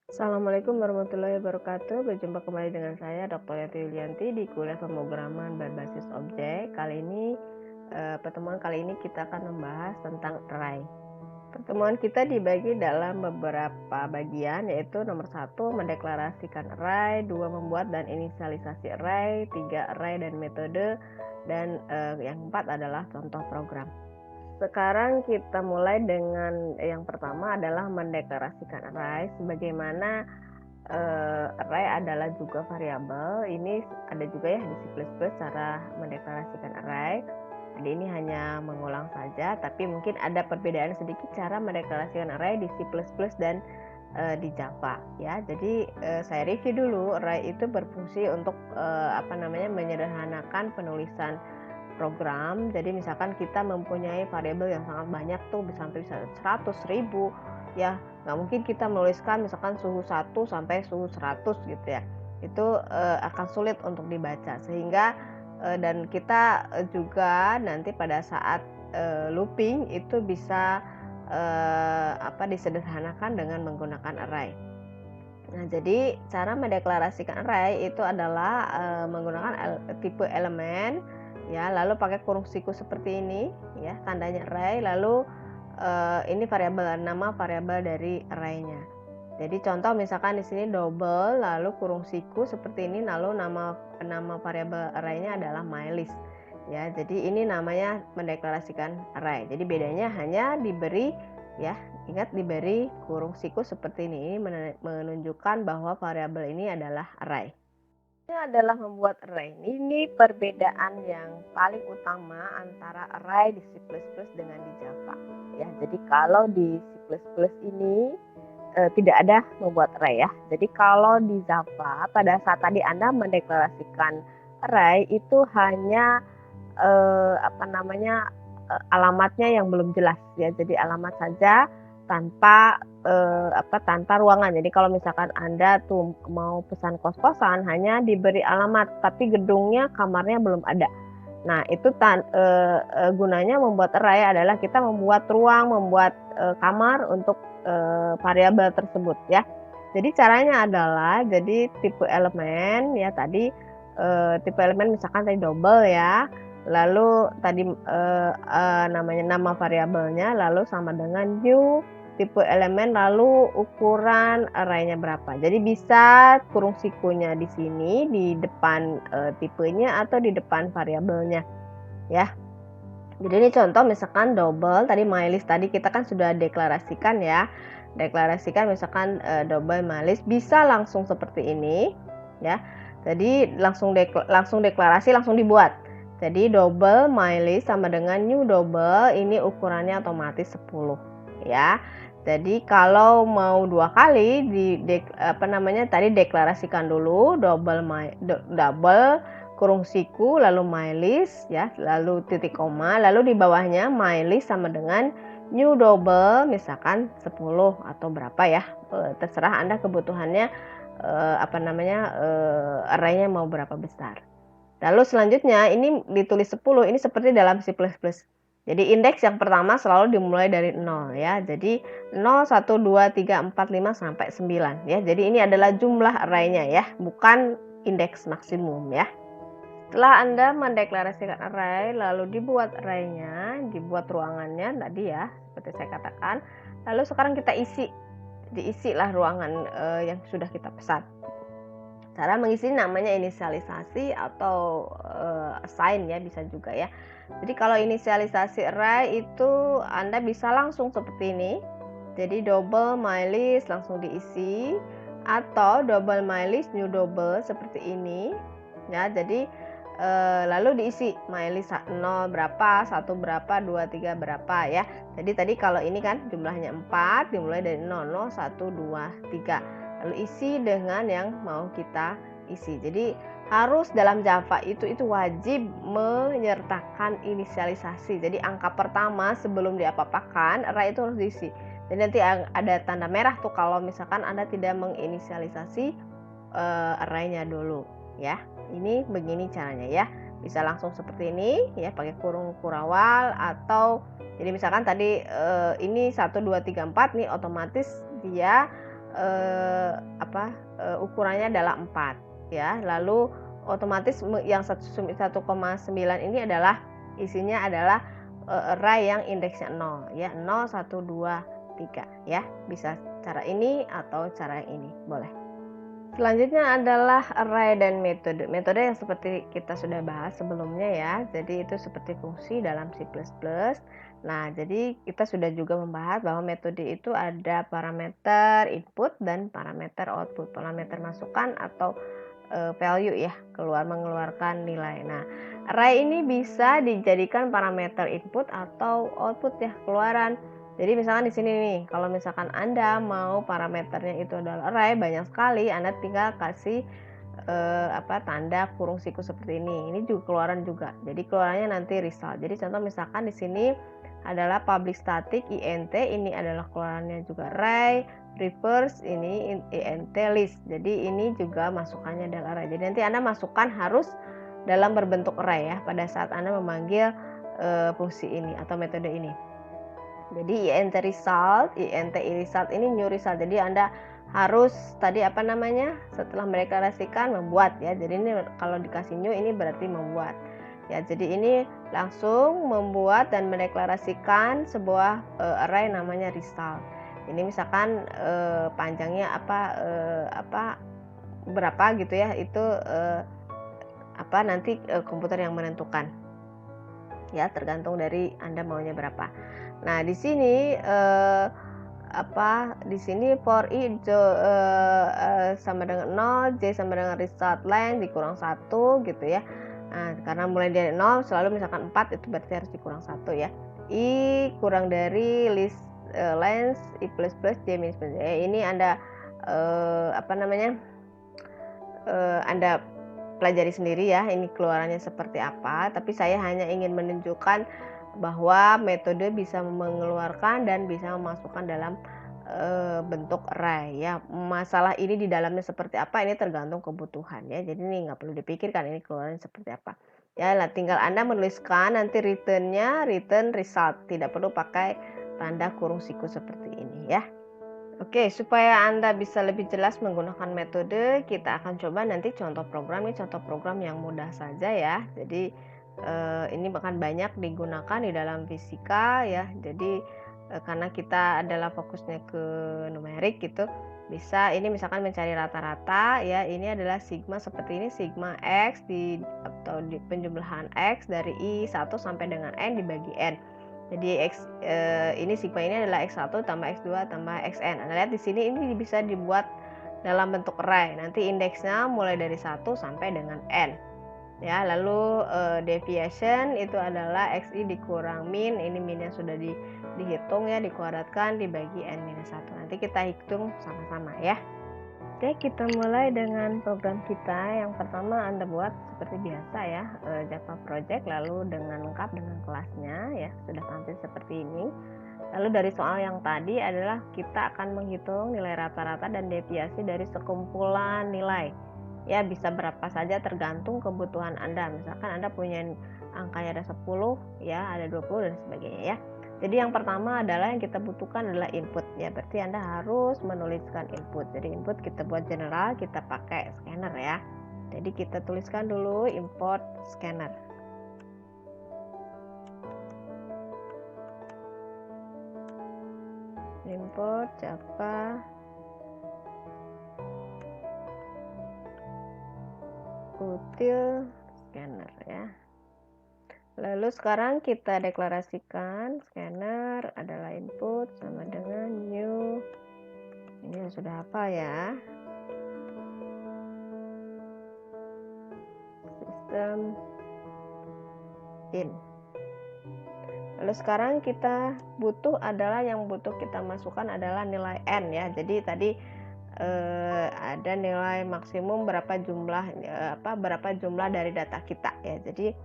Assalamualaikum warahmatullahi wabarakatuh. Berjumpa kembali dengan saya Dr. Yati Yulianti di kuliah pemrograman berbasis objek. Pertemuan kali ini kita akan membahas tentang array. Pertemuan kita dibagi dalam beberapa bagian, yaitu nomor 1 mendeklarasikan array, 2 membuat dan inisialisasi array, 3 array dan metode, dan yang 4 adalah contoh program. Sekarang kita mulai dengan yang pertama adalah mendeklarasikan array. Sebagaimana array adalah juga variabel, ini ada juga ya di C++ cara mendeklarasikan array. Jadi ini hanya mengulang saja, tapi mungkin ada perbedaan sedikit cara mendeklarasikan array di C++ dan di Java ya. Jadi saya review dulu. Array itu berfungsi untuk menyederhanakan penulisan program. Jadi misalkan kita mempunyai variabel yang sangat banyak tuh, sampai bisa 100.000 ya, nggak mungkin kita menuliskan misalkan suhu 1 sampai suhu 100 gitu ya. Itu akan sulit untuk dibaca, sehingga dan kita juga nanti pada saat looping itu bisa disederhanakan dengan menggunakan array. Nah, jadi cara mendeklarasikan array itu adalah menggunakan tipe elemen ya, lalu pakai kurung siku seperti ini ya, tandanya array, lalu ini nama variabel dari array-nya. Jadi contoh misalkan di sini double, lalu kurung siku seperti ini, lalu nama variabel array-nya adalah mylist ya. Jadi ini namanya mendeklarasikan array. Jadi bedanya hanya diberi ya, ingat diberi kurung siku seperti ini menunjukkan bahwa variabel ini adalah array. Ini adalah membuat array. Ini perbedaan yang paling utama antara array di C++ dengan di Java. Ya, jadi kalau di C++ ini tidak ada membuat array ya. Jadi kalau di Java pada saat tadi Anda mendeklarasikan array itu hanya alamatnya yang belum jelas ya. Jadi alamat saja tanpa ruangan. Jadi kalau misalkan Anda tuh mau pesan kos-kosan hanya diberi alamat tapi gedungnya, kamarnya belum ada. Nah, itu gunanya membuat array adalah kita membuat ruang, membuat kamar untuk variabel tersebut ya. Jadi caranya adalah jadi tipe elemen ya tadi, tipe elemen misalkan tadi double ya. Lalu tadi nama variabelnya lalu sama dengan new tipe elemen, lalu ukuran array-nya berapa. Jadi bisa kurung sikunya di sini di depan tipenya atau di depan variabelnya ya. Jadi ini contoh misalkan double, tadi mylist tadi kita kan sudah deklarasikan ya. Deklarasikan misalkan double mylist, bisa langsung seperti ini ya. Jadi langsung deklarasi, langsung dibuat. Jadi double mylist sama dengan new double, ini ukurannya otomatis 10 ya. Jadi kalau mau 2 kali tadi deklarasikan dulu double kurung siku lalu mylist ya, lalu titik koma, lalu di bawahnya mylist sama dengan new double misalkan 10 atau berapa ya, terserah Anda kebutuhannya array-nya mau berapa besar. Lalu selanjutnya ini ditulis 10, ini seperti dalam C++. Jadi indeks yang pertama selalu dimulai dari 0 ya. Jadi 0, 1, 2, 3, 4, 5 sampai 9 ya. Jadi ini adalah jumlah array-nya ya, bukan indeks maksimum ya. Setelah Anda mendeklarasikan array, lalu dibuat array-nya, dibuat ruangannya tadi ya, seperti saya katakan. Lalu sekarang kita diisilah ruangan yang sudah kita pesan. Cara mengisi namanya inisialisasi atau assign ya, bisa juga ya. Jadi kalau inisialisasi array itu Anda bisa langsung seperti ini. Jadi double mylist langsung diisi, atau double mylist new double seperti ini. Ya, jadi lalu diisi mylist 0 berapa, 1 berapa, 2, 3 berapa ya. Jadi tadi kalau ini kan jumlahnya 4, dimulai dari 0, 0, 1, 2, 3. Lalu isi dengan yang mau kita isi. Jadi harus dalam Java itu wajib menyertakan inisialisasi. Jadi angka pertama sebelum diapa-apakan array itu harus diisi. Dan nanti ada tanda merah tuh kalau misalkan Anda tidak menginisialisasi array-nya dulu ya. Ini begini caranya ya. Bisa langsung seperti ini ya, pakai kurung kurawal, atau jadi misalkan tadi ini 1, 2, 3, 4 nih otomatis dia ukurannya adalah 4 ya. Lalu otomatis yang 1,9 ini adalah isinya adalah array yang indeksnya 0 ya, 0, 1, 2, 3 ya. Bisa cara ini atau cara yang ini, boleh. Selanjutnya adalah array dan metode. Metode yang seperti kita sudah bahas sebelumnya ya. Jadi itu seperti fungsi dalam C++. Nah, jadi kita sudah juga membahas bahwa metode itu ada parameter input dan parameter output. Parameter masukan atau value ya, mengeluarkan nilai. Nah, array ini bisa dijadikan parameter input atau output ya, keluaran. Jadi misalkan di sini nih, kalau misalkan Anda mau parameternya itu adalah array banyak sekali, Anda tinggal kasih tanda kurung siku seperti ini. Ini juga keluaran juga. Jadi keluarannya nanti result. Jadi contoh misalkan di sini adalah public static int, ini adalah keluarannya juga array, reverse ini int list. Jadi ini juga masukannya adalah array. Jadi nanti Anda masukkan harus dalam berbentuk array ya pada saat Anda memanggil fungsi ini atau metode ini. Jadi int result ini new result. Jadi Anda harus setelah mendeklarasikan membuat ya. Jadi ini kalau dikasih new ini berarti membuat. Ya, jadi ini langsung membuat dan mendeklarasikan sebuah array namanya result. Ini misalkan panjangnya berapa gitu ya, itu nanti komputer yang menentukan. Ya, tergantung dari Anda maunya berapa. Nah, di sini di sini for i sama dengan 0, j sama dengan result length dikurang 1 gitu ya. Nah, karena mulai dari 0 selalu misalkan 4 itu berarti harus dikurang 1 ya. I kurang dari list length i plus j minus j. Ini Anda Anda pelajari sendiri ya, ini keluarannya seperti apa. Tapi saya hanya ingin menunjukkan bahwa metode bisa mengeluarkan dan bisa memasukkan dalam bentuk array ya. Masalah ini di dalamnya seperti apa ini tergantung kebutuhan ya. Jadi ini nggak perlu dipikirkan ini keluarannya seperti apa. Ya, tinggal Anda menuliskan nanti return result. Tidak perlu pakai tanda kurung siku seperti ini ya. Oke, supaya Anda bisa lebih jelas menggunakan metode, kita akan coba nanti contoh program. Ini contoh program yang mudah saja ya. Jadi ini akan banyak digunakan di dalam fisika ya. Jadi karena kita adalah fokusnya ke numerik gitu, bisa ini misalkan mencari rata-rata ya. Ini adalah sigma seperti ini, sigma x atau di penjumlahan x dari i 1 sampai dengan n dibagi n. Jadi ini sigma ini adalah x1 tambah x2 tambah xn. Anda lihat di sini ini bisa dibuat dalam bentuk array. Nanti indeksnya mulai dari 1 sampai dengan n. Ya, lalu deviation itu adalah xi dikurang min, ini minnya sudah dihitung ya, dikuadratkan dibagi n-1. Nanti kita hitung sama-sama ya. Oke, kita mulai dengan program kita. Yang pertama Anda buat seperti biasa ya, Java project, lalu dengan lengkap dengan kelasnya ya, sudah tampil seperti ini. Lalu dari soal yang tadi adalah kita akan menghitung nilai rata-rata dan deviasi dari sekumpulan nilai. Ya, bisa berapa saja tergantung kebutuhan Anda. Misalkan Anda punya angkanya ada 10 ya, ada 20 dan sebagainya ya. Jadi yang pertama adalah yang kita butuhkan adalah input ya, berarti Anda harus menuliskan input. Jadi input kita buat general, kita pakai scanner ya. Jadi kita tuliskan dulu import scanner. Import Java util scanner ya. Lalu sekarang kita deklarasikan scanner adalah input sama dengan new. Ini sudah hafal ya. System in. Lalu sekarang kita butuh kita masukkan adalah nilai n ya. Jadi tadi ada nilai maksimum berapa jumlah dari data kita ya. Jadi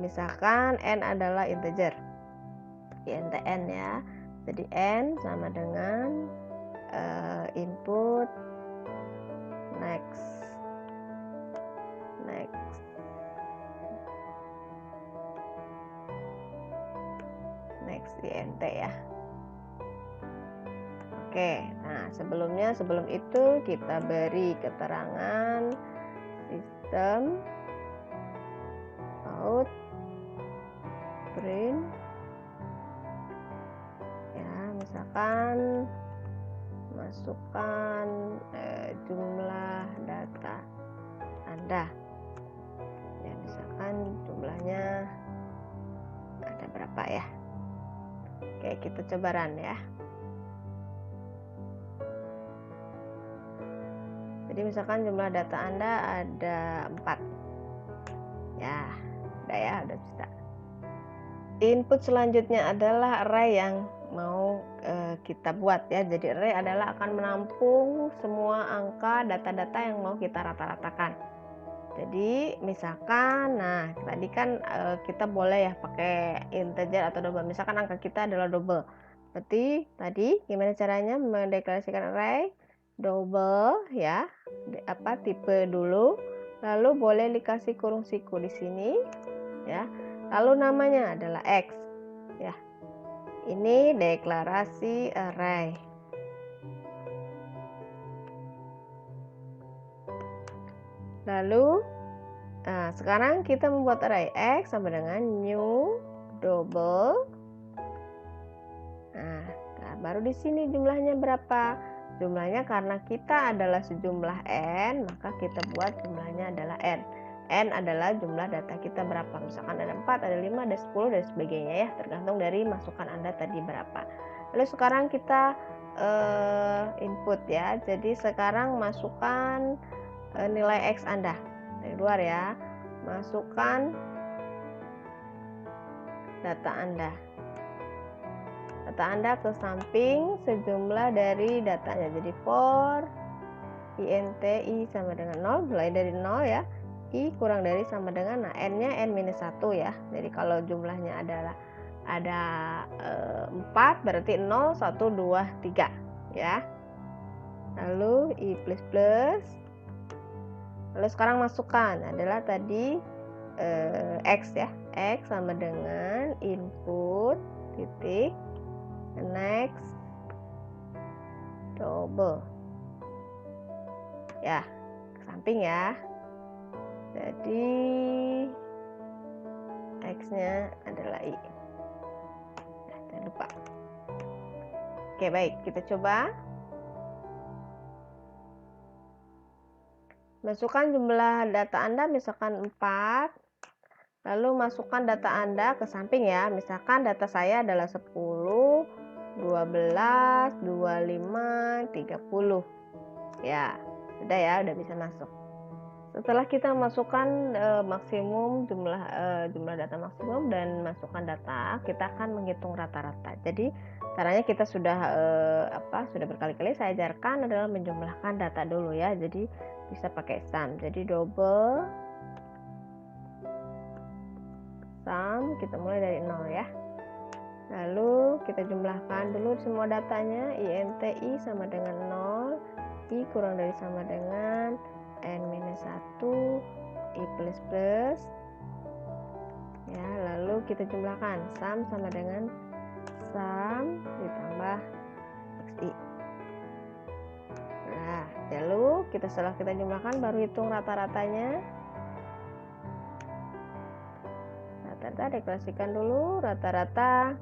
misalkan n adalah integer, int n ya. Jadi n sama dengan input next int ya. Oke, nah sebelum itu kita beri keterangan sistem out print ya, misalkan masukkan jumlah data Anda ya, misalkan jumlahnya ada berapa ya. Oke, kita coba run ya. Jadi misalkan jumlah data Anda ada 4 ya, udah bisa. Input selanjutnya adalah array yang mau kita buat ya. Jadi array adalah akan menampung semua angka data-data yang mau kita rata-ratakan. Jadi misalkan, nah tadi kan kita boleh ya pakai integer atau double. Misalkan angka kita adalah double. Berarti tadi gimana caranya mendeklarasikan array? Double ya, tipe dulu, lalu boleh dikasih kurung siku di sini ya, lalu namanya adalah X ya. Ini deklarasi array. Lalu sekarang kita membuat array X sama dengan new double. Nah, baru di sini jumlahnya berapa? Jumlahnya karena kita adalah sejumlah n, maka kita buat jumlahnya adalah n. N adalah jumlah data kita berapa. Misalkan ada 4, ada 5, ada 10, dan sebagainya ya. Tergantung dari masukan Anda tadi berapa. Lalu sekarang kita input ya. Jadi sekarang masukkan nilai X Anda. Dari luar ya. Masukkan data Anda. Data Anda ke samping sejumlah dari datanya. Jadi for int i sama dengan 0, mulai dari 0 ya. I kurang dari sama dengan, nah n-nya n-1 ya. Jadi kalau jumlahnya adalah ada 4, berarti 0, 1, 2, 3 ya. Lalu i plus plus. Lalu sekarang masukkan adalah tadi X ya. X sama dengan input titik next double ya, ke samping ya. Jadi X-nya adalah I. Jangan lupa. Oke, baik, kita coba. Masukkan jumlah data Anda misalkan 4. Lalu masukkan data Anda ke samping ya. Misalkan data saya adalah 10, 12, 25, 30. Ya, sudah ya, udah bisa masuk. Setelah kita masukkan maksimum jumlah data maksimum dan masukkan data, kita akan menghitung rata-rata. Jadi caranya kita sudah berkali-kali saya ajarkan adalah menjumlahkan data dulu ya. Jadi bisa pakai sum. Jadi double sum, kita mulai dari 0 ya. Lalu kita jumlahkan dulu semua datanya. Int i sama dengan 0, i kurang dari sama dengan n-1, i plus plus ya. Lalu kita jumlahkan sum sama dengan sum ditambah xi. Nah, lalu setelah kita jumlahkan baru hitung rata-ratanya. Rata-rata deklarasikan dulu, rata-rata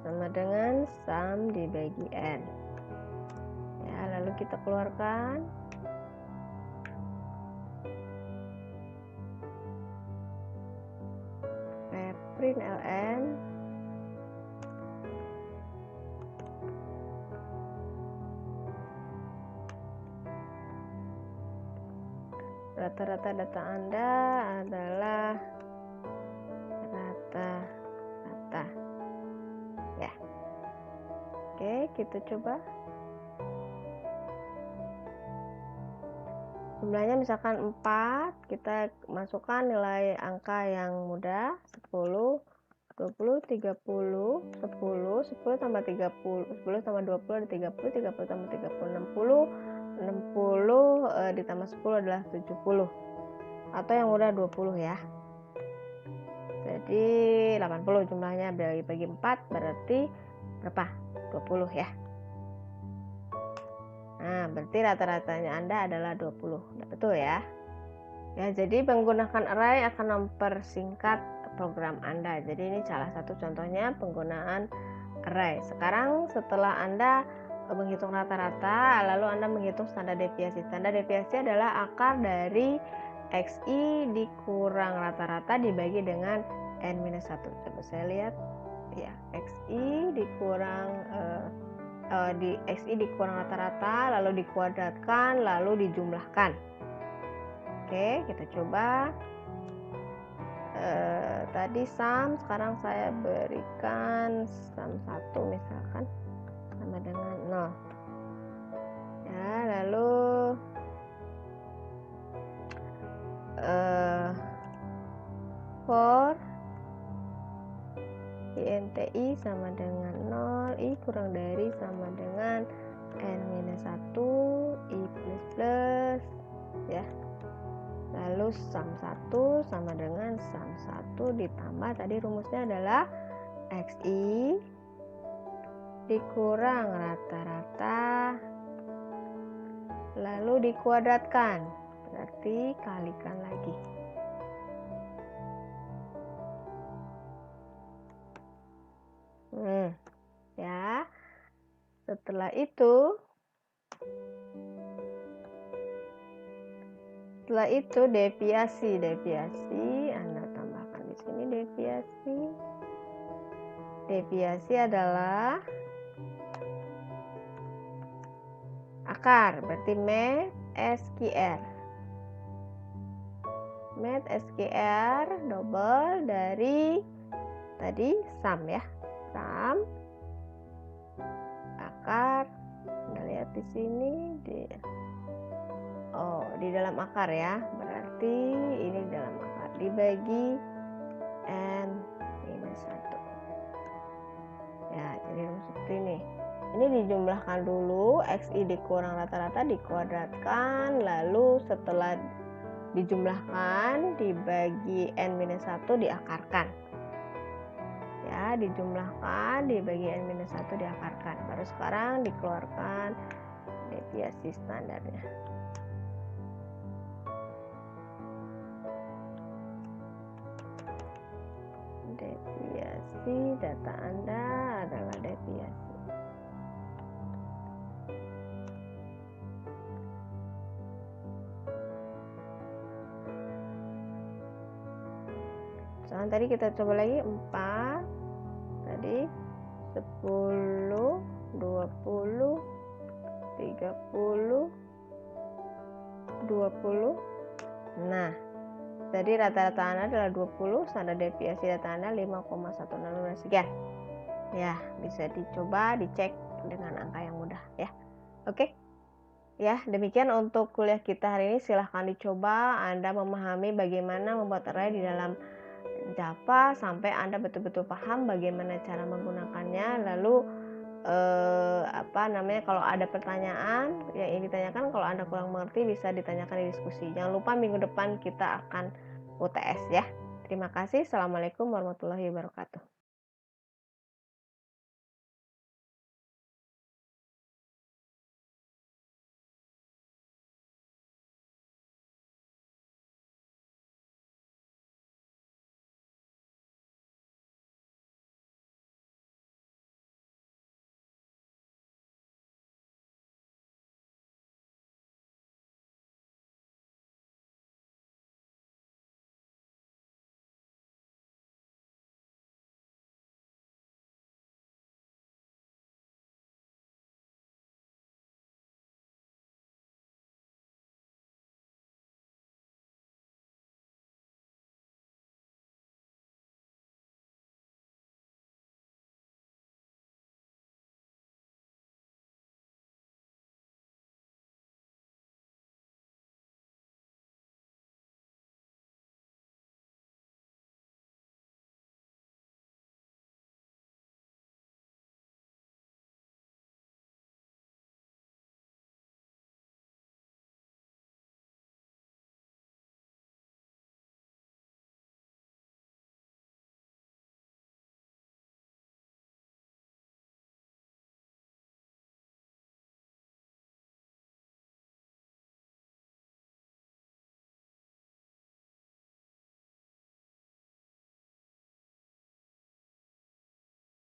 sama dengan sum dibagi n ya. Lalu kita keluarkan. Print ln rata-rata data Anda adalah rata-rata ya. Oke, kita coba. Jumlahnya misalkan 4, kita masukkan nilai angka yang mudah, 10, 20, 30, 10, 10 tambah 30, 10 tambah 20 ada 30, 30 tambah 30, 60, 60 ditambah 10 adalah 70. Atau yang mudah 20 ya. Jadi 80 jumlahnya bagi 4 berarti berapa? 20 ya. Nah, berarti rata-ratanya Anda adalah 20. Betul ya? Ya, jadi menggunakan array akan mempersingkat program Anda. Jadi ini salah satu contohnya penggunaan array. Sekarang setelah Anda menghitung rata-rata, lalu Anda menghitung standar deviasi. Standar deviasi adalah akar dari XI dikurang rata-rata dibagi dengan N-1. Coba saya lihat. Ya, XI dikurang XI dikurang rata-rata, lalu dikuadratkan, lalu dijumlahkan. Oke, kita coba. Tadi sum, sekarang saya berikan sum 1 misalkan sama dengan 0. Ya, lalu for INTI sama dengan 0, I kurang dari sama dengan N-1, I plus ya. Lalu sum 1 sama dengan sum 1 ditambah tadi rumusnya adalah XI dikurang rata-rata lalu dikuadratkan, berarti kalikan lagi. Ya. Setelah itu deviasi Anda tambahkan di sini deviasi adalah akar, berarti math SQR double dari tadi sum ya, sum akar. Anda lihat di sini di dalam akar ya, berarti ini dalam akar dibagi N-1 ya, jadi seperti ini. Ini dijumlahkan dulu, XI dikurang rata-rata dikuadratkan, lalu setelah dijumlahkan dibagi N-1 diakarkan ya, dijumlahkan dibagi N-1 diakarkan, baru sekarang dikeluarkan deviasi standarnya. Deviasi data Anda adalah deviasi. Soalnya tadi kita coba lagi 4, tadi 10, 20, 30, 20. Nah, jadi rata-rata Anda adalah 20, standar deviasi data Anda 5,106 sekian. Ya, bisa dicoba, dicek dengan angka yang mudah ya. Oke. Ya, demikian untuk kuliah kita hari ini. Silahkan dicoba Anda memahami bagaimana membuat array di dalam Java sampai Anda betul-betul paham bagaimana cara menggunakannya. Lalu kalau ada pertanyaan yang ingin ditanyakan, kalau Anda kurang mengerti bisa ditanyakan di diskusi. Jangan lupa minggu depan kita akan UTS ya. Terima kasih. Assalamualaikum warahmatullahi wabarakatuh.